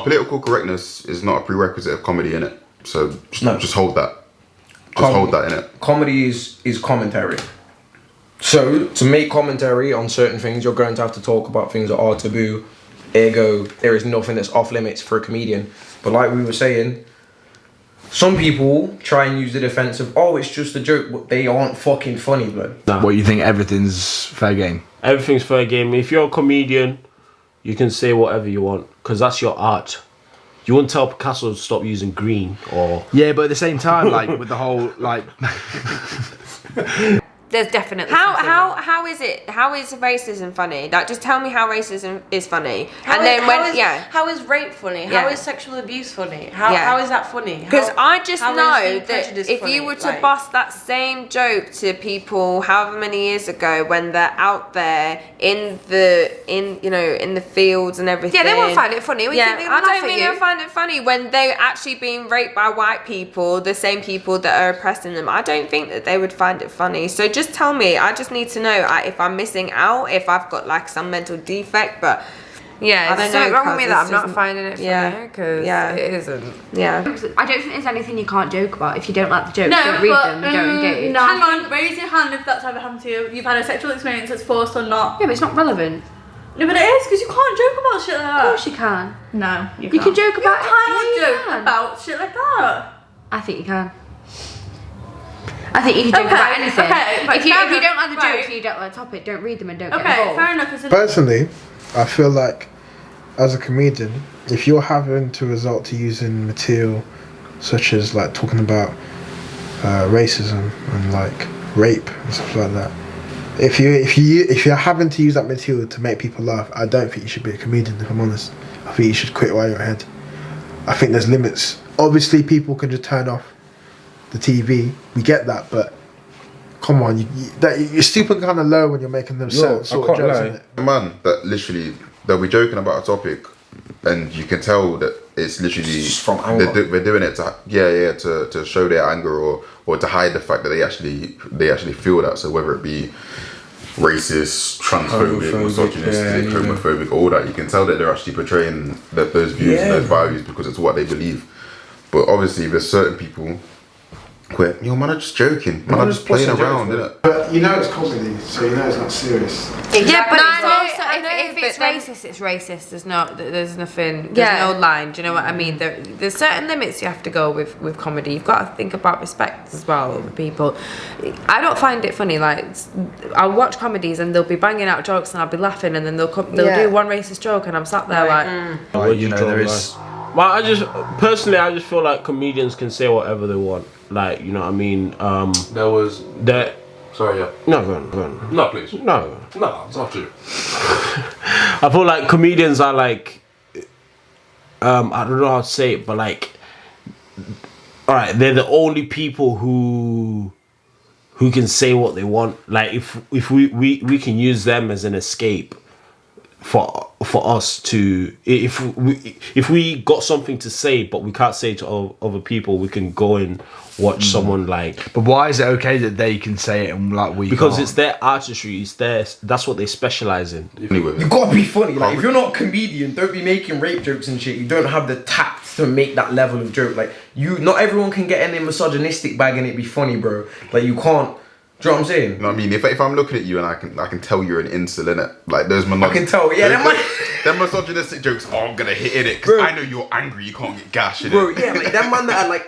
political correctness is not a prerequisite of comedy, innit? So just hold that. Hold that, innit? Comedy is commentary. So to make commentary on certain things, you're going to have to talk about things that are taboo. Ergo, there is nothing that's off limits for a comedian. But like we were saying, some people try and use the defense of, oh, it's just a joke, but they aren't fucking funny, blood. Nah. What, you think everything's fair game? Everything's fair game. If you're a comedian, you can say whatever you want, because that's your art. You wouldn't tell Picasso to stop using green or... Yeah, but at the same time, like, with the whole, like... There's definitely how is racism funny? Like, just tell me how racism is funny. How is rape funny? How is sexual abuse funny? How is that funny? Because I just know that if you were to bust that same joke to people however many years ago when they're out there in the fields and everything, they won't find it funny. I don't think they'll find it funny when they're actually being raped by white people, the same people that are oppressing them. I don't think that they would find it funny. So just tell me. I just need to know if I'm missing out, if I've got like some mental defect. But yeah, there's something wrong with me that I'm not finding it funny, because it isn't. Yeah, I don't think there's anything you can't joke about. If you don't like the jokes, don't read them, don't engage. No, hang on, raise your hand if that's ever happened to you. You've had a sexual experience that's forced or not. Yeah, but it's not relevant. No, but it is, because you can't joke about shit like that. Of course you can. No, you can joke about about shit like that. I think you can. I think you can joke about anything. If you don't like the jokes and you don't like the topic, don't read them and don't get involved. Fair enough. Personally, I feel like as a comedian, if you're having to resort to using material such as like talking about racism and like rape and stuff like that, if you're having to use that material to make people laugh, I don't think you should be a comedian, if I'm honest. I think you should quit while you're ahead. I think there's limits. Obviously people can just turn off the TV, we get that, but come on, you're stooping kind of low when you're making them sort of jokes. A man that literally, they'll be joking about a topic, and you can tell that it's literally from anger. They're doing it to show their anger or to hide the fact that they actually feel that. So whether it be racist, transphobic, misogynistic, homophobic, all that, you can tell that they're actually portraying those views and those values because it's what they believe. But obviously, there's certain people where, man, I'm just joking. Man, I'm just playing around, innit? But you know it's comedy, so you know it's not serious. Yeah, but if it's racist, it's racist. There's nothing. There's no line. Do you know what I mean? There's certain limits you have to go with comedy. You've got to think about respect as well with people. I don't find it funny. Like, I'll watch comedies and they'll be banging out jokes and I'll be laughing, and then they'll do one racist joke and I'm sat there there is. Well, I just feel like comedians can say whatever they want. Like, you know what I mean? Sorry, yeah. No, go on. No, please. No, it's up to you. I feel like comedians are like, I don't know how to say it, but like, alright, they're the only people who can say what they want. Like, if we can use them as an escape for us to, if we got something to say but we can't say to other people, we can go and watch someone like. But why is it okay that they can say it and like we because can't? It's their artistry, that's what they specialize in. Anyway, You gotta be funny. Like, if you're not a comedian, don't be making rape jokes and shit. You don't have the tact to make that level of joke. Like, not everyone can get in a misogynistic bag and it be funny, bro. Like, you can't. Do you know what I'm saying? You know what I mean? If I'm looking at you and I can tell you're an incel, innit? Like, those I can tell, them misogynistic jokes aren't gonna hit in it, because I know you're angry, you can't get gash in bro, it. yeah, like that man that are like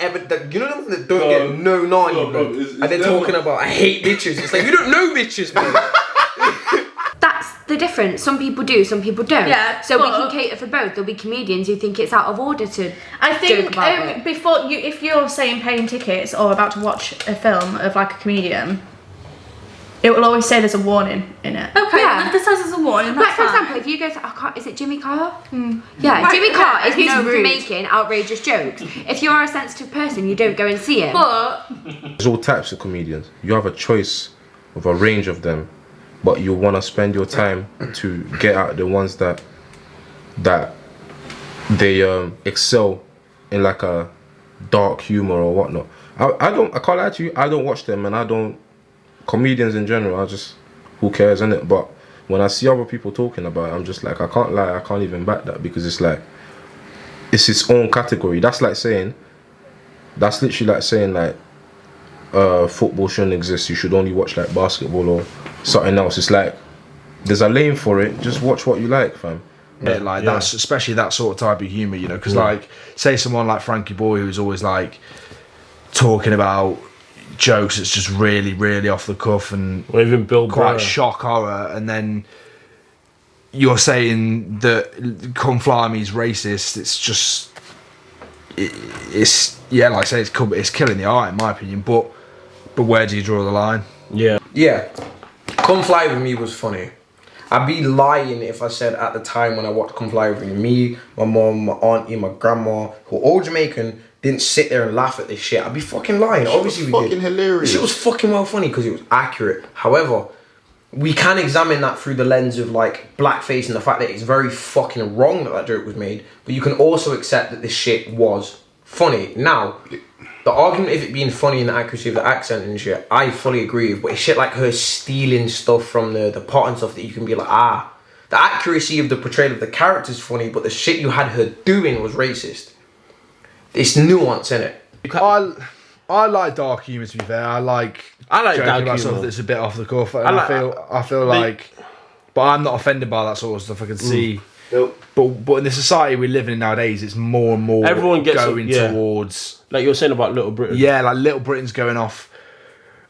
you know them that don't get no nani, bro. And they're talking about, I hate bitches. It's like, you don't know bitches, man. That's the difference. Some people do, some people don't. Yeah, so we can cater for both. There'll be comedians who think it's out of order to joke about it. If you're saying paying tickets or about to watch a film of like a comedian, it will always say there's a warning in it. Okay, yeah. This says there's a warning. Like, for example, if you go to, is it Jimmy Carr? Yeah, right, Jimmy Carr is known for making outrageous jokes. If you are a sensitive person, you don't go and see him. But there's all types of comedians. You have a choice of a range of them, but you want to spend your time to get out the ones that they excel in like a dark humor or whatnot. I can't lie to you, I don't watch them, and I don't. Comedians in general, who cares, innit? But when I see other people talking about it, I'm just like, I can't lie, I can't even back that, because it's like, it's its own category. That's literally like saying like football shouldn't exist. You should only watch like basketball or something else. It's like there's a lane for it. Just watch what you like, fam. Yeah, like that's especially that sort of type of humor, you know, because like say someone like Frankie Boy who's always like talking about jokes that's just really, really off the cuff and or even Bill quite Burr. shock horror, and then you're saying that Come Fly Me's racist. It's just it's like I say, it's killing the art in my opinion. But where do you draw the line? Yeah, Come Fly With Me was funny. I'd be lying if I said at the time when I watched Come Fly With Me, my mum, my auntie, my grandma, who are all Jamaican, didn't sit there and laugh at this shit. I'd be fucking lying. Obviously we fucking did. hilarious. Shit was fucking well funny because it was accurate. However, we can examine that through the lens of like blackface and the fact that it's very fucking wrong that joke was made. But you can also accept that this shit was funny. Now, the argument of it being funny and the accuracy of the accent and shit, I fully agree with. But it's shit like her stealing stuff from the pot and stuff that you can be like, the accuracy of the portrayal of the character is funny, but the shit you had her doing was racist. It's nuance in it. I like dark humour, to be fair. I like dark about humour. stuff that's a bit off the cuff. And I feel like, but I'm not offended by that sort of stuff. I can see. But in the society we're living in nowadays, it's more and more Everyone gets going towards, like you were saying about Little Britain. Yeah, like Little Britain's going off.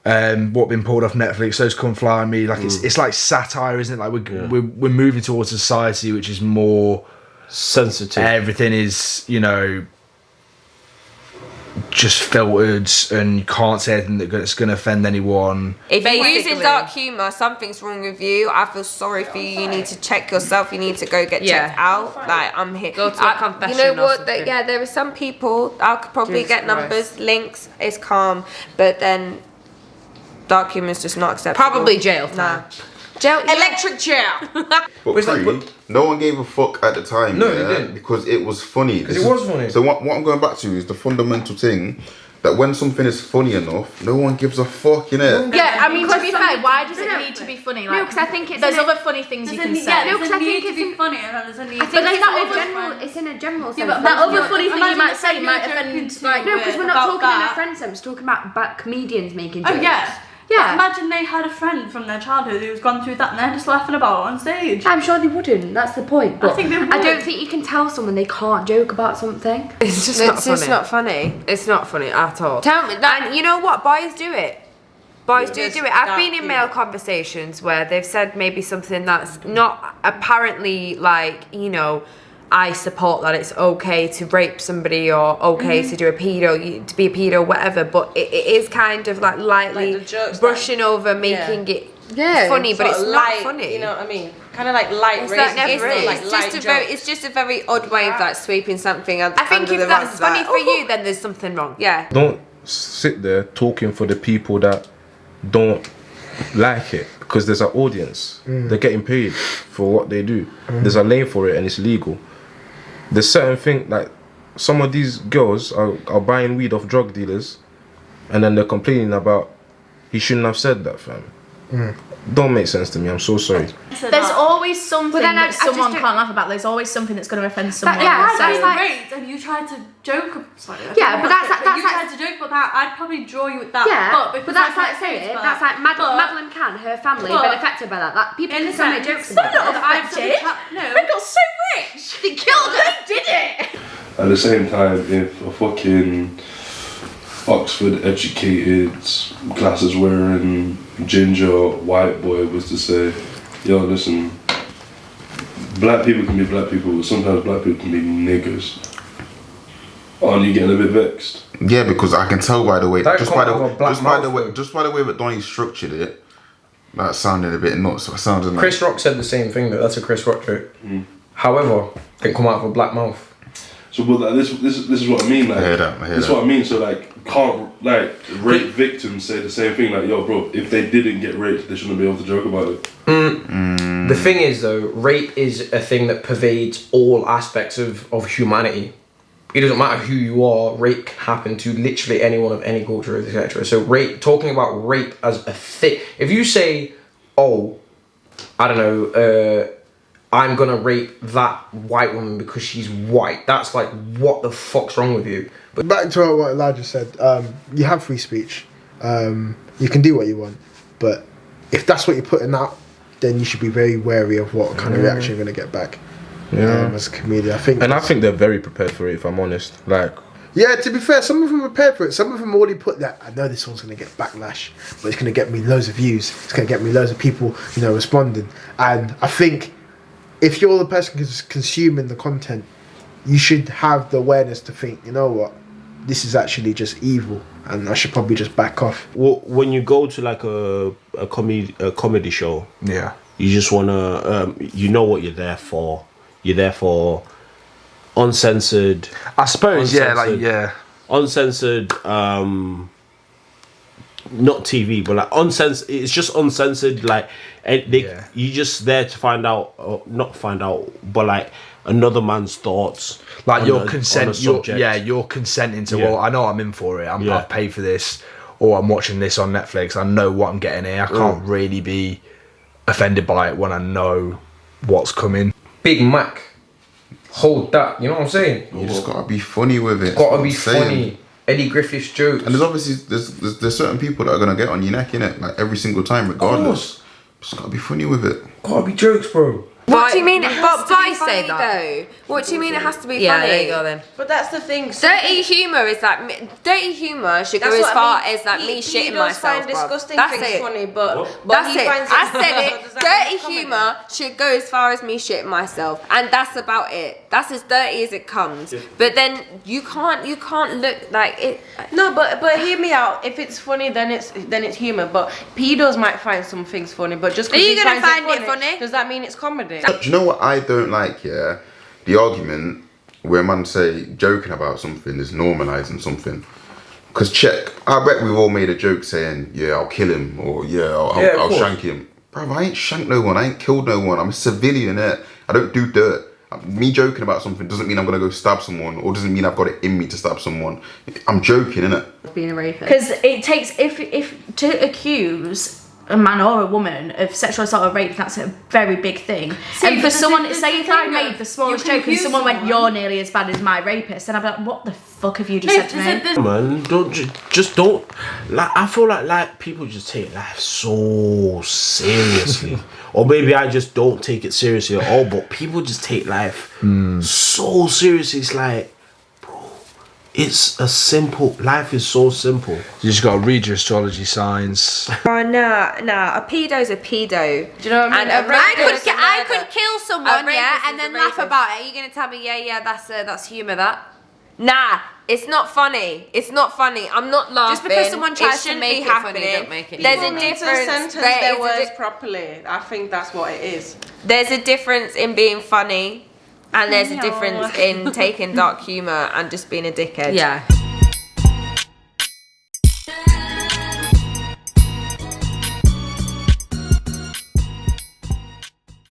What been pulled off Netflix? Those Come Fly Me. Like it's like satire, isn't it? Like we're moving towards a society which is more sensitive. Everything is, you know, just filtered, and you can't say anything that's going to offend anyone. If you're using dark humour, something's wrong with you. I feel sorry for you. You need to check yourself. You need to go get checked out. Like, I'm here. Go to a confession. You know what? There are some people. I could probably get numbers, links. It's calm, but then dark humour is just not acceptable. Probably jail time. Nah. Jail, electric chair. But no one gave a fuck at the time. No, they didn't. Because it was funny. Because it was funny. So what I'm going back to is the fundamental thing that when something is funny enough, no one gives a fuck, innit? Yeah, I mean, to be fair, why does it need to be funny? Like, no, because I think it's there's other funny things you can say. Yeah, no, because I think it's funny and there's a need. But it's in a general sense. But that other funny thing you might say might offend. Like, no, because we're not talking in a friend sense. We're talking about comedians making jokes. Oh yeah. Yeah. Imagine they had a friend from their childhood who's gone through that and they're just laughing about it on stage. I'm sure they wouldn't. That's the point. But I think they would. I don't think you can tell someone they can't joke about something. It's just not funny. It's not funny at all. Tell me that. And you know what? Boys do it. Boys do it. I've been in male conversations where they've said maybe something that's not apparently like, you know, I support that it's okay to rape somebody or okay to do to be a pedo, whatever, but it is kind of like lightly brushing over, making it funny, but it's not funny. You know what I mean? Kind of like light racism. It's just a very odd way of like sweeping something under the rug. I think if that's funny for you, then there's something wrong. Yeah. Don't sit there talking for the people that don't like it, because there's an audience. They're getting paid for what they do. There's a lane for it and it's legal. There's certain thing, like some of these girls are buying weed off drug dealers and then they're complaining about he shouldn't have said that, fam. Don't make sense to me, I'm so sorry. There's always something then that someone can't laugh about. There's always something that's going to offend someone. That's like raped and you tried to joke. Sorry, but that's you tried to joke about that. I'd probably draw you with that. Yeah, but that's like saying that's like Madeline Can, her family have been affected by that. That people can still make jokes about it. They got so rich. They killed her. They did it. At the same time, if a fucking Oxford educated, glasses wearing, ginger white boy was to say, yo, listen, black people can be black people, but sometimes black people can be niggers. Aren't you getting a bit vexed? Yeah, because I can tell by the way, just by the way that Donnie structured it, that sounded a bit nuts. It sounded like Chris Rock said the same thing though. That's a Chris Rock joke. However, it didn't come out of a black mouth. So, but like, this is what I mean. Like, I hear that. This is what I mean. So, like, can't like rape victims say the same thing? Like, yo, bro, if they didn't get raped, they shouldn't be able to joke about it. The thing is, though, rape is a thing that pervades all aspects of humanity. It doesn't matter who you are. Rape can happen to literally anyone of any culture, etc. So, talking about rape as a thing. If you say, oh, I don't know, I'm gonna rape that white woman because she's white. That's like, what the fuck's wrong with you? But back to what Elijah said, you have free speech. You can do what you want, but if that's what you're putting out, then you should be very wary of what kind of reaction you're gonna get back. As a comedian, I think they're very prepared for it. If I'm honest, like. Yeah, to be fair, some of them are prepared for it. Some of them already put that. I know this one's going to get backlash, but it's going to get me loads of views. It's going to get me loads of people, responding. And I think if you're the person who's consuming the content, you should have the awareness to think, you know what, this is actually just evil, and I should probably just back off. Well, when you go to like a comedy show, yeah, you just wanna, you know what you're there for. You're there for uncensored, I suppose, uncensored, not TV, but like uncensored. It's just uncensored. Like you just there to find out, not find out, but like another man's thoughts. Like your consent, you're consenting to. Well, I know I'm in for it. I've paid for this, or I'm watching this on Netflix. I know what I'm getting here. I can't really be offended by it when I know what's coming. Big Mac. Hold that, you know what I'm saying? You just gotta be funny with it. Gotta be funny. Eddie Griffith's jokes. And there's obviously there's certain people that are gonna get on your neck, innit? Like every single time, regardless. Just gotta be funny with it. Gotta be jokes, bro. What do you mean? But I say that. What do you mean it has to be funny? Yeah, there you go then. But that's the thing. Dirty humour is like dirty humour should go as far as like me shitting myself. Disgusting things funny, but that's it. I said it. Dirty humour should go as far as me shitting myself, and that's about it. That's as dirty as it comes. Yeah. But then you can't look like it. No, but hear me out. If it's funny, then it's humour. But pedos might find some things funny, but just because he finds it funny, does that mean it's comedy? Do you know what I don't like? Yeah, the argument where man say joking about something is normalising something. Because I bet we've all made a joke saying, yeah, I'll kill him, or I'll shank him. Bro, I ain't shanked no one. I ain't killed no one. I'm a civilian. I don't do dirt. Me joking about something doesn't mean I'm gonna go stab someone, or doesn't mean I've got it in me to stab someone. I'm joking, innit? Being a rapist. Because it takes if to accuse a man or a woman of sexual assault or rape, that's a very big thing. And for someone, say if I made the smallest joke and someone went, "You're nearly as bad as my rapist," then I'd be like, "What the fuck have you just said to me?" Man, don't. Like, I feel like people just take life so seriously, or maybe I just don't take it seriously at all. But people just take life so seriously. It's like, life is so simple. You just gotta read your astrology signs. Oh no, a pedo's a pedo. Do you know what I mean? And I could kill someone, and then laugh about it. Are you gonna tell me, that's humour, that? Nah, it's not funny. It's not funny. I'm not laughing. Just because someone tries to make it funny, don't make it. There's a difference. To sentence their words properly. I think that's what it is. There's a difference in being funny. And there's a difference in taking dark humour and just being a dickhead. Yeah.